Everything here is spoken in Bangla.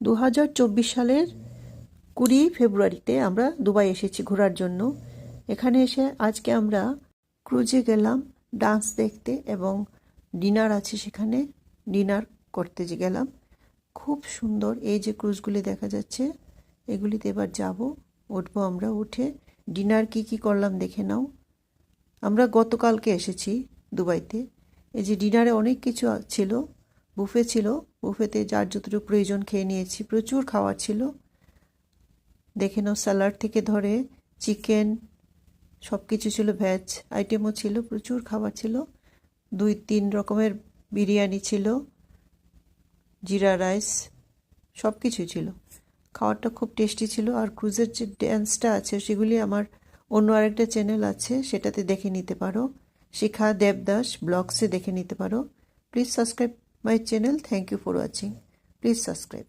2024 সালের 20 ফেব্রুয়ারিতে আমরা দুবাই এসেছি ঘোরার জন্য। এখানে এসে আজকে আমরা ক্রুজে গেলাম ডান্স দেখতে এবং ডিনার আছে সেখানে, ডিনার করতে গেলাম। খুব সুন্দর এই যে ক্রুজগুলি দেখা যাচ্ছে, এগুলিতে এবার যাব, উঠবো আমরা। উঠে ডিনার কি করলাম দেখে নাও। আমরা গতকালকে এসেছি দুবাইতে। এই যে ডিনারে অনেক কিছু ছিল, বুফে ছিল, বুফেতে যার যতটুকু প্রয়োজন খেয়ে নিয়েছি। প্রচুর খাবার ছিল, দেখে নাও, স্যালাড থেকে ধরে চিকেন সব কিছু ছিল, ভেজ আইটেমও ছিল, প্রচুর খাবার ছিল। 2-3 রকমের বিরিয়ানি ছিল, জিরা রাইস, সব কিছুই ছিল। খাবারটা খুব টেস্টি ছিল। আর ক্রুজের যে ড্যান্সটা আছে সেগুলি আমার অন্য আরেকটা চ্যানেল আছে, সেটাতে দেখে নিতে পারো, শিখা দেবদাস ব্লগসে দেখে নিতে পারো। Please subscribe my channel. Thank you for watching. Please subscribe.